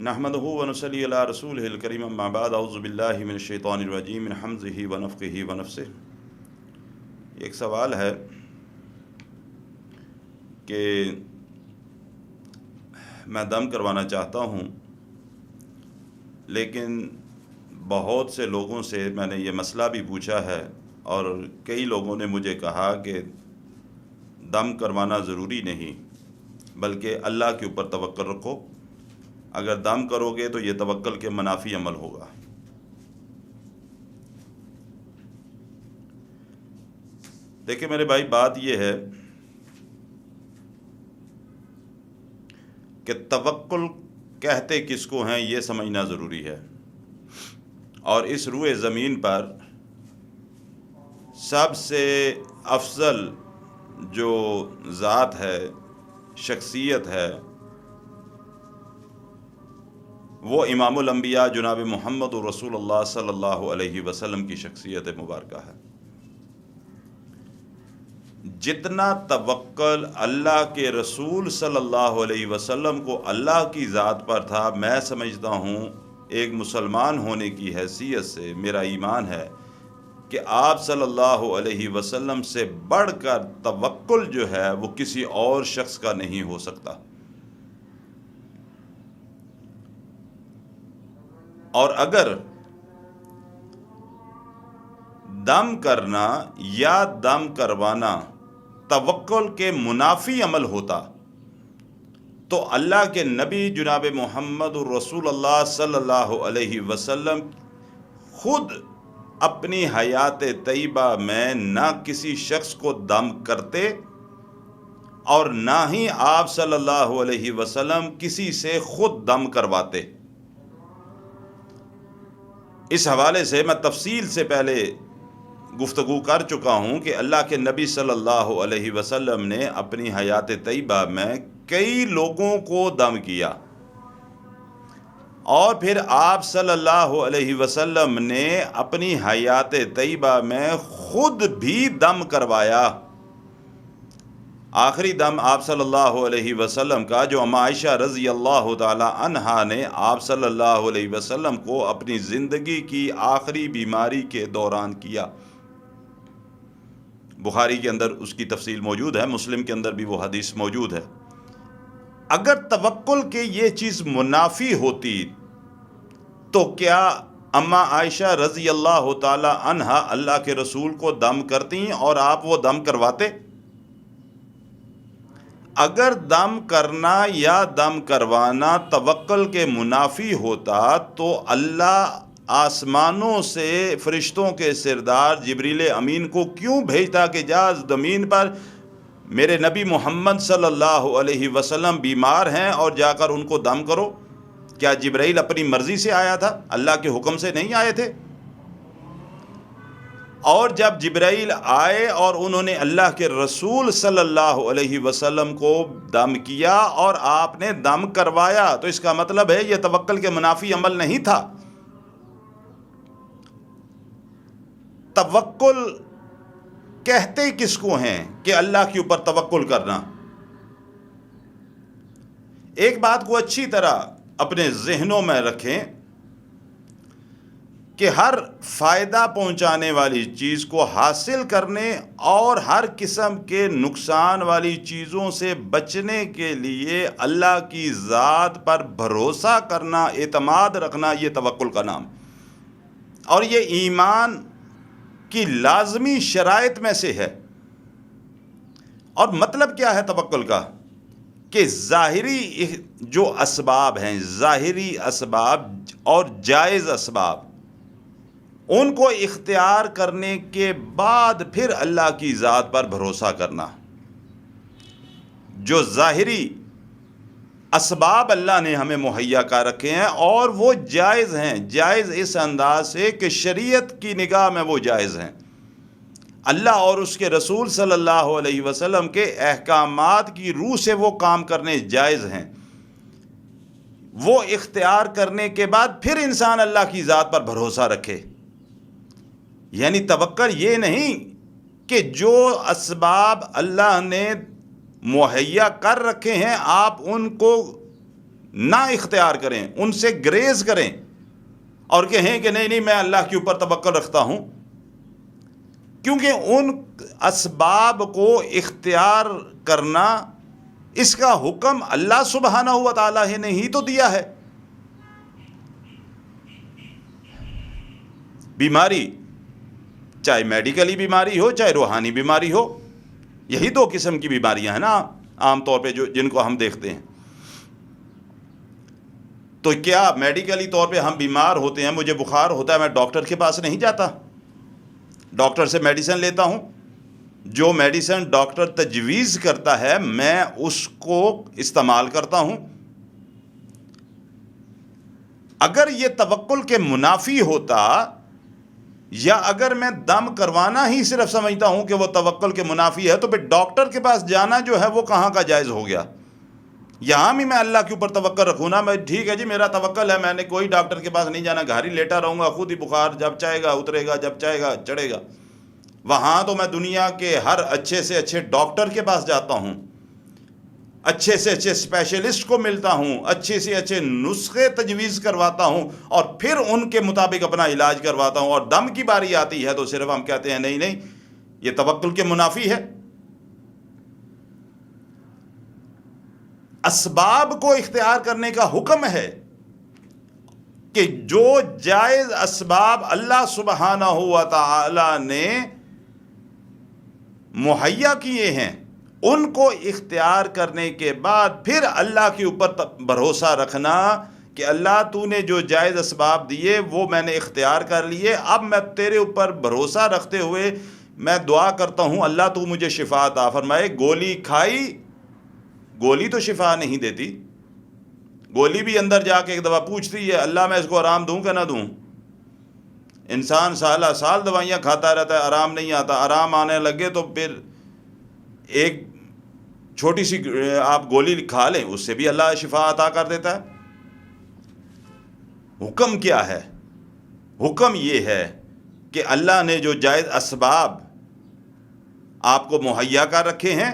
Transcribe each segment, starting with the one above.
نحمدہ ونصلی علی رسولہ الکریم اما بعد اعوذ باللہ من الشیطان الرجیم من حمزہ ونفخہ ونفثہ۔ ایک سوال ہے کہ میں دم کروانا چاہتا ہوں، لیکن بہت سے لوگوں سے میں نے یہ مسئلہ بھی پوچھا ہے اور کئی لوگوں نے مجھے کہا کہ دم کروانا ضروری نہیں، بلکہ اللہ کے اوپر توکل رکھو، اگر دم کرو گے تو یہ توکل کے منافی عمل ہوگا۔ دیکھیں میرے بھائی، بات یہ ہے کہ توکل کہتے کس کو ہیں یہ سمجھنا ضروری ہے، اور اس روئے زمین پر سب سے افضل جو ذات ہے، شخصیت ہے، وہ امام الانبیاء جناب محمد رسول اللہ صلی اللہ علیہ وسلم کی شخصیت مبارکہ ہے۔ جتنا توکل اللہ کے رسول صلی اللہ علیہ وسلم کو اللہ کی ذات پر تھا، میں سمجھتا ہوں ایک مسلمان ہونے کی حیثیت سے میرا ایمان ہے کہ آپ صلی اللہ علیہ وسلم سے بڑھ کر توکل جو ہے وہ کسی اور شخص کا نہیں ہو سکتا۔ اور اگر دم کرنا یا دم کروانا توکل کے منافی عمل ہوتا تو اللہ کے نبی جناب محمد رسول اللہ صلی اللہ علیہ وسلم خود اپنی حیات طیبہ میں نہ کسی شخص کو دم کرتے اور نہ ہی آپ صلی اللہ علیہ وسلم کسی سے خود دم کرواتے۔ اس حوالے سے میں تفصیل سے پہلے گفتگو کر چکا ہوں کہ اللہ کے نبی صلی اللہ علیہ وسلم نے اپنی حیات طیبہ میں کئی لوگوں کو دم کیا، اور پھر آپ صلی اللہ علیہ وسلم نے اپنی حیات طیبہ میں خود بھی دم کروایا۔ آخری دم آپ صلی اللہ علیہ وسلم کا جو اما عائشہ رضی اللہ تعالی عنہا نے آپ صلی اللہ علیہ وسلم کو اپنی زندگی کی آخری بیماری کے دوران کیا، بخاری کے اندر اس کی تفصیل موجود ہے، مسلم کے اندر بھی وہ حدیث موجود ہے۔ اگر توکل کے یہ چیز منافی ہوتی تو کیا اما عائشہ رضی اللہ تعالی عنہا اللہ کے رسول کو دم کرتی اور آپ وہ دم کرواتے؟ اگر دم کرنا یا دم کروانا توکل کے منافی ہوتا تو اللہ آسمانوں سے فرشتوں کے سردار جبریل امین کو کیوں بھیجتا کہ جا زمین پر میرے نبی محمد صلی اللہ علیہ وسلم بیمار ہیں اور جا کر ان کو دم کرو؟ کیا جبرائیل اپنی مرضی سے آیا تھا؟ اللہ کے حکم سے نہیں آئے تھے؟ اور جب جبرائیل آئے اور انہوں نے اللہ کے رسول صلی اللہ علیہ وسلم کو دم کیا اور آپ نے دم کروایا، تو اس کا مطلب ہے یہ توکل کے منافی عمل نہیں تھا۔ توکل کہتے کس کو ہیں کہ اللہ کے اوپر توکل کرنا؟ ایک بات کو اچھی طرح اپنے ذہنوں میں رکھیں کہ ہر فائدہ پہنچانے والی چیز کو حاصل کرنے اور ہر قسم کے نقصان والی چیزوں سے بچنے کے لیے اللہ کی ذات پر بھروسہ کرنا، اعتماد رکھنا، یہ توکل کا نام، اور یہ ایمان کی لازمی شرائط میں سے ہے۔ اور مطلب کیا ہے توکل کا؟ کہ ظاہری جو اسباب ہیں، ظاہری اسباب اور جائز اسباب، ان کو اختیار کرنے کے بعد پھر اللہ کی ذات پر بھروسہ کرنا۔ جو ظاہری اسباب اللہ نے ہمیں مہیا کر رکھے ہیں اور وہ جائز ہیں، جائز اس انداز سے کہ شریعت کی نگاہ میں وہ جائز ہیں، اللہ اور اس کے رسول صلی اللہ علیہ وسلم کے احکامات کی روح سے وہ کام کرنے جائز ہیں، وہ اختیار کرنے کے بعد پھر انسان اللہ کی ذات پر بھروسہ رکھے۔ یعنی توکل یہ نہیں کہ جو اسباب اللہ نے مہیا کر رکھے ہیں آپ ان کو نہ اختیار کریں، ان سے گریز کریں اور کہیں کہ نہیں نہیں میں اللہ کے اوپر توکل رکھتا ہوں، کیونکہ ان اسباب کو اختیار کرنا اس کا حکم اللہ سبحانہ و تعالیٰ نے ہی تو دیا ہے۔ بیماری چاہے میڈیکلی بیماری ہو چاہے روحانی بیماری ہو، یہی دو قسم کی بیماریاں ہیں نا عام طور پہ جن کو ہم دیکھتے ہیں۔ تو کیا میڈیکلی طور پہ ہم بیمار ہوتے ہیں، مجھے بخار ہوتا ہے، میں ڈاکٹر کے پاس نہیں جاتا، ڈاکٹر سے میڈیسن لیتا ہوں؟ جو میڈیسن ڈاکٹر تجویز کرتا ہے میں اس کو استعمال کرتا ہوں۔ اگر یہ توکل کے منافی ہوتا، یا اگر میں دم کروانا ہی صرف سمجھتا ہوں کہ وہ توکل کے منافی ہے، تو پھر ڈاکٹر کے پاس جانا جو ہے وہ کہاں کا جائز ہو گیا؟ یہاں بھی میں اللہ کے اوپر توکل رکھوں نا، میں ٹھیک ہے جی میرا توکل ہے، میں نے کوئی ڈاکٹر کے پاس نہیں جانا، گھر ہی لیٹا رہوں گا، خود ہی بخار جب چاہے گا اترے گا، جب چاہے گا چڑھے گا۔ وہاں تو میں دنیا کے ہر اچھے سے اچھے ڈاکٹر کے پاس جاتا ہوں، اچھے سے اچھے اسپیشلسٹ کو ملتا ہوں، اچھے سے اچھے نسخے تجویز کرواتا ہوں اور پھر ان کے مطابق اپنا علاج کرواتا ہوں۔ اور دم کی باری آتی ہے تو صرف ہم کہتے ہیں نہیں نہیں یہ توکل کے منافی ہے۔ اسباب کو اختیار کرنے کا حکم ہے کہ جو جائز اسباب اللہ سبحانہ و تعالی نے مہیا کیے ہیں ان کو اختیار کرنے کے بعد پھر اللہ کے اوپر بھروسہ رکھنا کہ اللہ تو نے جو جائز اسباب دیے وہ میں نے اختیار کر لیے، اب میں تیرے اوپر بھروسہ رکھتے ہوئے میں دعا کرتا ہوں اللہ تو مجھے شفا عطا فرمائے۔ گولی کھائی، گولی تو شفا نہیں دیتی، گولی بھی اندر جا کے ایک دفعہ پوچھتی ہے اللہ میں اس کو آرام دوں کہ نہ دوں۔ انسان سالہ سال دوائیاں کھاتا رہتا ہے، آرام نہیں آتا، آرام آنے لگے تو پھر ایک چھوٹی سی آپ گولی کھا لیں اس سے بھی اللہ شفا عطا کر دیتا ہے۔ حکم کیا ہے؟ حکم یہ ہے کہ اللہ نے جو جائز اسباب آپ کو مہیا کر رکھے ہیں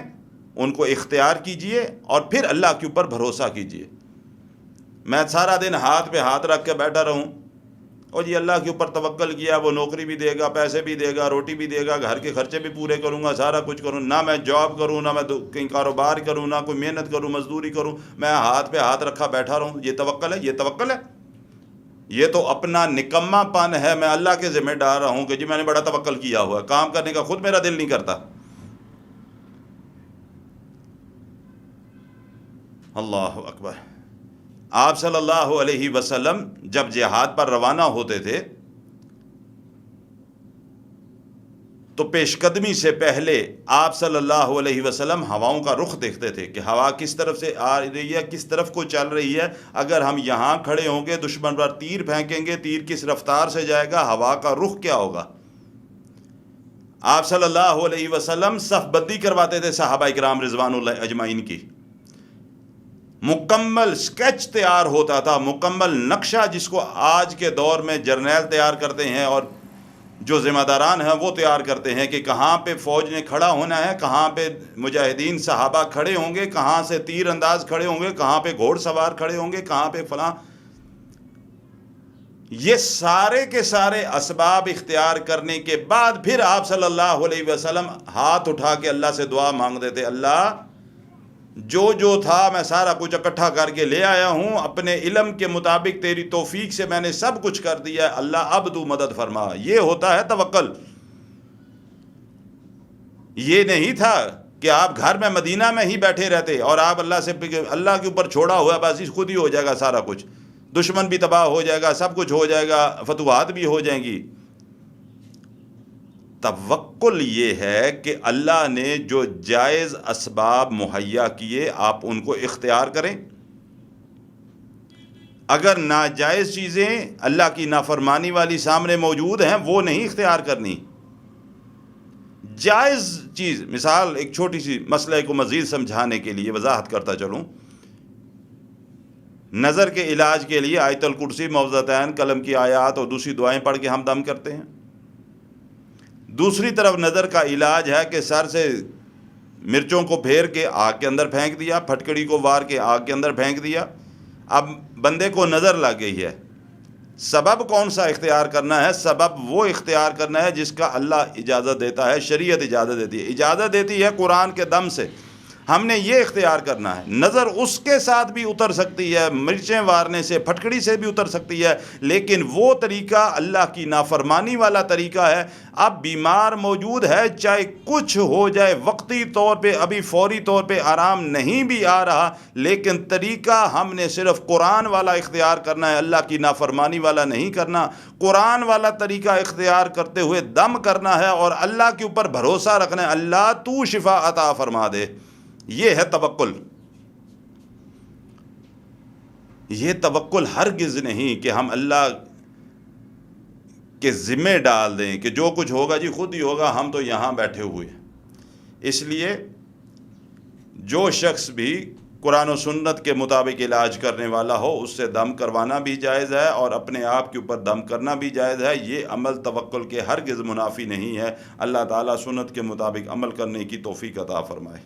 ان کو اختیار کیجئے اور پھر اللہ کے اوپر بھروسہ کیجئے۔ میں سارا دن ہاتھ پہ ہاتھ رکھ کے بیٹھا رہوں اور جی اللہ کے اوپر توکل کیا، وہ نوکری بھی دے گا، پیسے بھی دے گا، روٹی بھی دے گا، گھر کے خرچے بھی پورے کروں گا، سارا کچھ کروں، نہ میں جاب کروں، نہ میں کہیں کاروبار کروں، نہ کوئی محنت کروں، مزدوری کروں، میں ہاتھ پہ ہاتھ رکھا بیٹھا رہوں، یہ توکل ہے؟ یہ توکل ہے؟ یہ تو اپنا نکما پن ہے۔ میں اللہ کے ذمہ ڈال رہا ہوں کہ جی میں نے بڑا توکل کیا ہوا ہے، کام کرنے کا خود میرا دل نہیں کرتا۔ اللہ اکبر۔ آپ صلی اللہ علیہ وسلم جب جہاد پر روانہ ہوتے تھے تو پیش قدمی سے پہلے آپ صلی اللہ علیہ وسلم ہواؤں کا رخ دیکھتے تھے کہ ہوا کس طرف سے آ رہی ہے، کس طرف کو چل رہی ہے۔ اگر ہم یہاں کھڑے ہوں گے دشمن پر تیر پھینکیں گے، تیر کس رفتار سے جائے گا، ہوا کا رخ کیا ہوگا۔ آپ صلی اللہ علیہ وسلم صف بندی کرواتے تھے صحابہ اکرام رضوان اللہ اجمعین کی، مکمل سکیچ تیار ہوتا تھا، مکمل نقشہ جس کو آج کے دور میں جرنیل تیار کرتے ہیں اور جو ذمہ داران ہیں وہ تیار کرتے ہیں کہ کہاں پہ فوج نے کھڑا ہونا ہے، کہاں پہ مجاہدین صحابہ کھڑے ہوں گے، کہاں سے تیر انداز کھڑے ہوں گے، کہاں پہ گھوڑ سوار کھڑے ہوں گے، کہاں پہ فلاں۔ یہ سارے کے سارے اسباب اختیار کرنے کے بعد پھر آپ صلی اللہ علیہ وسلم ہاتھ اٹھا کے اللہ سے دعا مانگتے تھے، اللہ جو تھا میں سارا کچھ اکٹھا کر کے لے آیا ہوں، اپنے علم کے مطابق تیری توفیق سے میں نے سب کچھ کر دیا ہے، اللہ اب تو مدد فرما۔ یہ ہوتا ہے توکل۔ یہ نہیں تھا کہ آپ گھر میں مدینہ میں ہی بیٹھے رہتے اور آپ اللہ کے اوپر چھوڑا ہوا بس خود ہی ہو جائے گا سارا کچھ، دشمن بھی تباہ ہو جائے گا، سب کچھ ہو جائے گا، فتوحات بھی ہو جائیں گی۔ توکل یہ ہے کہ اللہ نے جو جائز اسباب مہیا کیے آپ ان کو اختیار کریں۔ اگر ناجائز چیزیں اللہ کی نافرمانی والی سامنے موجود ہیں وہ نہیں اختیار کرنی۔ جائز چیز، مثال ایک چھوٹی سی مسئلے کو مزید سمجھانے کے لیے وضاحت کرتا چلوں، نظر کے علاج کے لیے آیت الکرسی، معوذتین، قلم کی آیات اور دوسری دعائیں پڑھ کے ہم دم کرتے ہیں۔ دوسری طرف نظر کا علاج ہے کہ سر سے مرچوں کو پھیر کے آگ کے اندر پھینک دیا، پھٹکڑی کو وار کے آگ کے اندر پھینک دیا، اب بندے کو نظر لگ گئی ہے، سبب کون سا اختیار کرنا ہے؟ سبب وہ اختیار کرنا ہے جس کا اللہ اجازت دیتا ہے، شریعت اجازت دیتی ہے، اجازت دیتی ہے قرآن کے دم سے، ہم نے یہ اختیار کرنا ہے۔ نظر اس کے ساتھ بھی اتر سکتی ہے، مرچیں وارنے سے، پھٹکڑی سے بھی اتر سکتی ہے، لیکن وہ طریقہ اللہ کی نافرمانی والا طریقہ ہے۔ اب بیمار موجود ہے، چاہے کچھ ہو جائے، وقتی طور پہ، ابھی فوری طور پہ آرام نہیں بھی آ رہا، لیکن طریقہ ہم نے صرف قرآن والا اختیار کرنا ہے، اللہ کی نافرمانی والا نہیں کرنا۔ قرآن والا طریقہ اختیار کرتے ہوئے دم کرنا ہے اور اللہ کے اوپر بھروسہ رکھنا ہے، اللہ تو شفا عطا فرما دے۔ یہ ہے توکل۔ یہ توکل ہرگز نہیں کہ ہم اللہ کے ذمے ڈال دیں کہ جو کچھ ہوگا جی خود ہی ہوگا، ہم تو یہاں بیٹھے ہوئے ہیں۔ اس لیے جو شخص بھی قرآن و سنت کے مطابق علاج کرنے والا ہو، اس سے دم کروانا بھی جائز ہے اور اپنے آپ کے اوپر دم کرنا بھی جائز ہے۔ یہ عمل توکل کے ہرگز منافی نہیں ہے۔ اللہ تعالیٰ سنت کے مطابق عمل کرنے کی توفیق عطا فرمائے۔